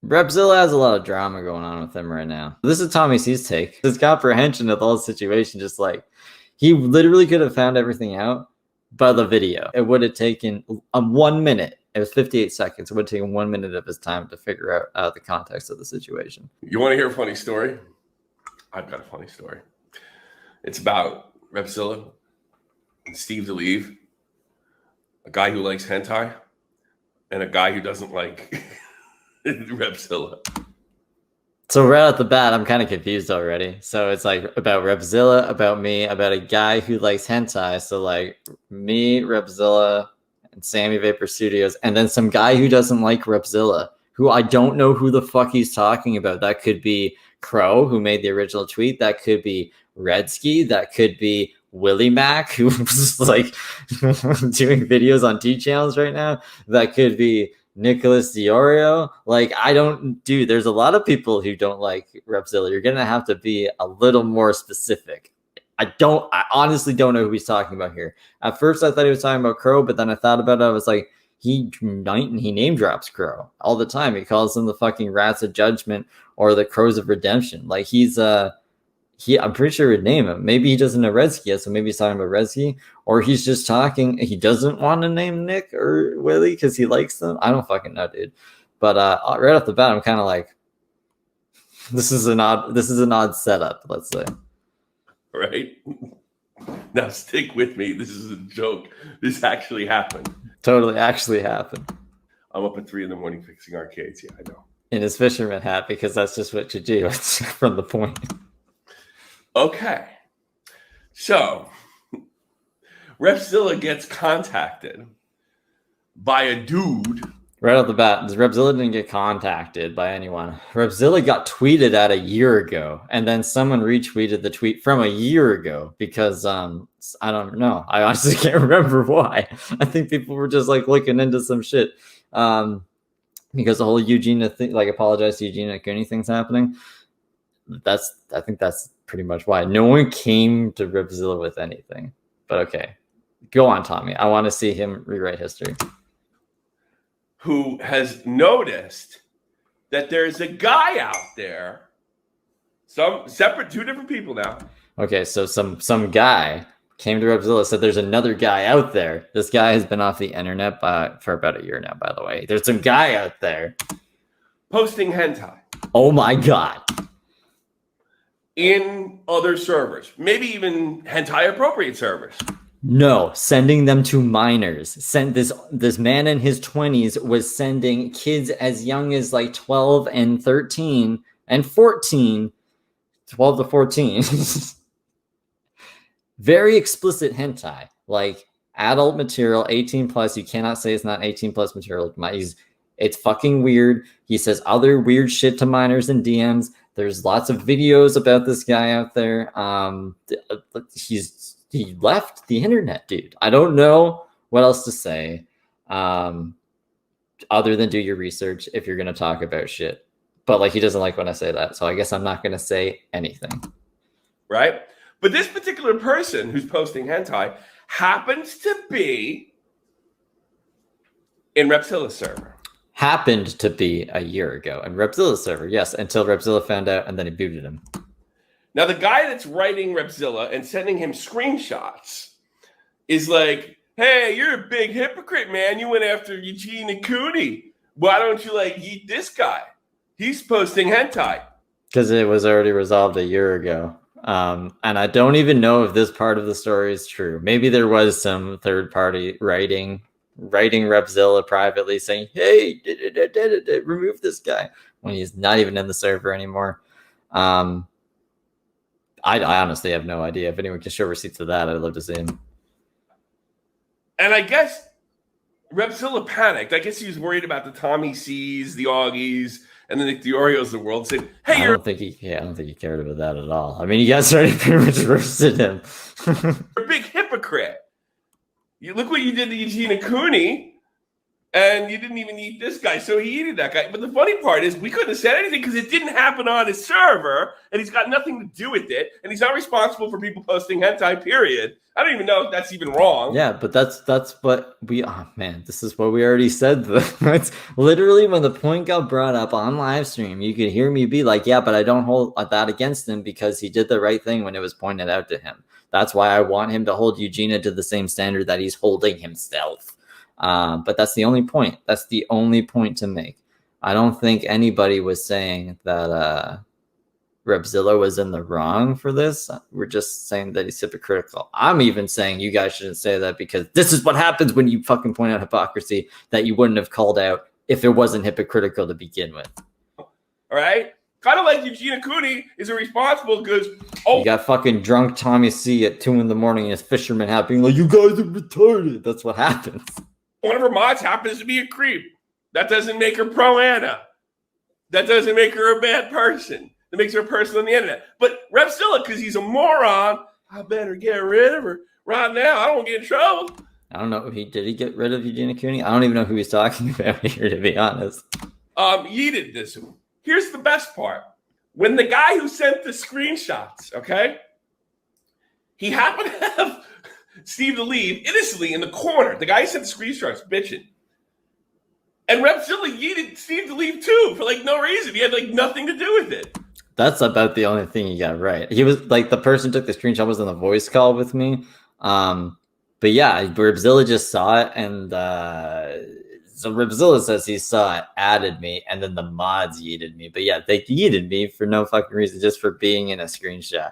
Repzilla has a lot of drama going on with him right now. This is Tommy C's take. His comprehension of the whole situation, just like he literally could have found everything out by the video. It would have taken 1 minute. It was 58 seconds. It would have taken 1 minute of his time to figure out the context of the situation. You want to hear a funny story? I've got a funny story. It's about Repzilla and Steve Deleve, a guy who likes hentai, and a guy who doesn't like Repzilla. So right off the bat, I'm kind of confused already. So it's like about Repzilla, about me, about a guy who likes hentai. So like me, Repzilla, and SamiVapor Studios, and then some guy who doesn't like Repzilla, who I don't know who the fuck he's talking about. That could be Crow, who made the original tweet. That could be Redsky. That could be Willie Mac, who's like doing videos on T channels right now. That could be Nicholas Diorio. Like, there's a lot of people who don't like Repzilla. You're gonna have to be a little more specific. I honestly don't know who he's talking about here. At first I thought he was talking about Crow, but then I thought about it. I was like, he name drops Crow all the time. He calls them the fucking Rats of Judgment or the Crows of Redemption. Like I'm pretty sure he'd name him. Maybe he doesn't know Redsky yet, so maybe he's talking about Redsky, or he's just talking. He doesn't want to name Nick or Willie because he likes them. I don't fucking know, dude. But right off the bat, I'm kind of like, this is an odd setup. Let's say. Right now, stick with me. This is a joke. This actually happened. Totally, actually happened. I'm up at 3 a.m. fixing arcades. Yeah, I know. In his fisherman hat, because that's just what you do. It's from the point. Okay, so Repzilla gets contacted by a dude. Right off the bat, Repzilla didn't get contacted by anyone. Repzilla got tweeted at a year ago, and then someone retweeted the tweet from a year ago because I don't know. I honestly can't remember why. I think people were just like looking into some shit because the whole Eugenia thing, like apologize to Eugenia Cooney thing's happening. I think that's pretty much why no one came to Repzilla with anything. But okay, go on, Tommy. I want to see him rewrite history. Who has noticed that there's a guy out there, two different people now. Okay, so some guy came to Repzilla, said there's another guy out there. This guy has been off the internet for about a year now, by the way. There's some guy out there posting hentai. Oh my god. In other servers, maybe even hentai appropriate servers. No, sending them to minors. This man in his 20s was sending kids as young as like 12 and 13 and 14, 12 to 14. Very explicit hentai, like adult material, 18 plus. You cannot say it's not 18 plus material. It's fucking weird. He says other weird shit to minors in DMs. There's lots of videos about this guy out there. He left the internet, dude. I don't know what else to say other than do your research if you're going to talk about shit. But like, he doesn't like when I say that. So I guess I'm not going to say anything. Right. But this particular person who's posting hentai happens to be in Repzilla's server. Happened to be a year ago in Repzilla's server. Yes, until Repzilla found out and then he booted him. Now, the guy that's writing Repzilla and sending him screenshots is like, hey, you're a big hypocrite, man. You went after Eugene Cooney. Why don't you eat this guy? He's posting hentai. Because it was already resolved a year ago. And I don't even know if this part of the story is true. Maybe there was some third party writing Repzilla privately saying, hey, remove this guy when he's not even in the server anymore. I honestly have no idea. If anyone can show receipts of that, I'd love to see him. And I guess Repzilla panicked. I guess he was worried about the Tommy C's, the Augies, and the Nick Diorios of the world. Said, "Hey, I don't think he cared about that at all. I mean, you guys already pretty much roasted him. You're a big hypocrite. You look what you did to Eugene Cooney, and you didn't even eat this guy, so he eated that guy. But the funny part is we couldn't have said anything because it didn't happen on his server, and he's got nothing to do with it, and he's not responsible for people posting hentai, period. I don't even know if that's even wrong. Yeah, but that's what we, oh man, this is what we already said. It's literally when the point got brought up on live stream, you could hear me be like, yeah, but I don't hold that against him because he did the right thing when it was pointed out to him. That's why I want him to hold Eugenia to the same standard that he's holding himself. But that's the only point. That's the only point to make. I don't think anybody was saying that Repzilla was in the wrong for this. We're just saying that he's hypocritical. I'm even saying you guys shouldn't say that because this is what happens when you fucking point out hypocrisy that you wouldn't have called out if it wasn't hypocritical to begin with. All right? Kind of like Eugenia Cooney is irresponsible because you got fucking drunk Tommy C at 2 a.m. and his fisherman hat being like, you guys are retarded. That's what happens. One of her mods happens to be a creep. That doesn't make her pro-Anna. That doesn't make her a bad person. That makes her a person on the internet. But Repzilla, because he's a moron, I better get rid of her right now. I don't want to get in trouble. I don't know. Did he get rid of Eugenia Cooney? I don't even know who he's talking about here, to be honest. Yeeted this one. Here's the best part. When the guy who sent the screenshots, okay, he happened to have Steve Deleve innocently in the corner. The guy who sent the screenshots bitching. And Repzilla yeeted Steve Deleve too for like no reason. He had like nothing to do with it. That's about the only thing he got right. He was like, the person took the screenshot was on the voice call with me. But yeah, Repzilla just saw it, and so Repzilla says he saw it, added me, and then the mods yeeted me. But yeah, they yeeted me for no fucking reason, just for being in a screenshot.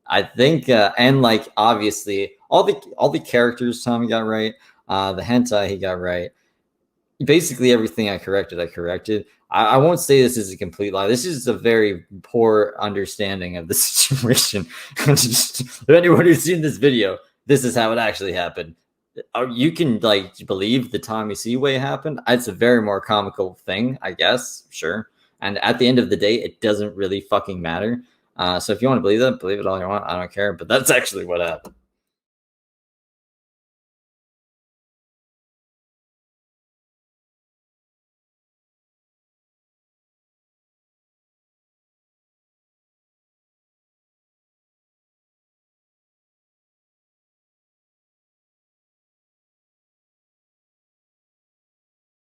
I think, and like obviously all the characters Tommy got right, the hentai he got right. Basically everything I corrected. I won't say this is a complete lie. This is a very poor understanding of the situation. If anyone who's seen this video, this is how it actually happened. You can like believe the Tommy C way happened. It's a very more comical thing, I guess. Sure. And at the end of the day, it doesn't really fucking matter. So if you want to believe that, believe it all you want. I don't care. But that's actually what happened.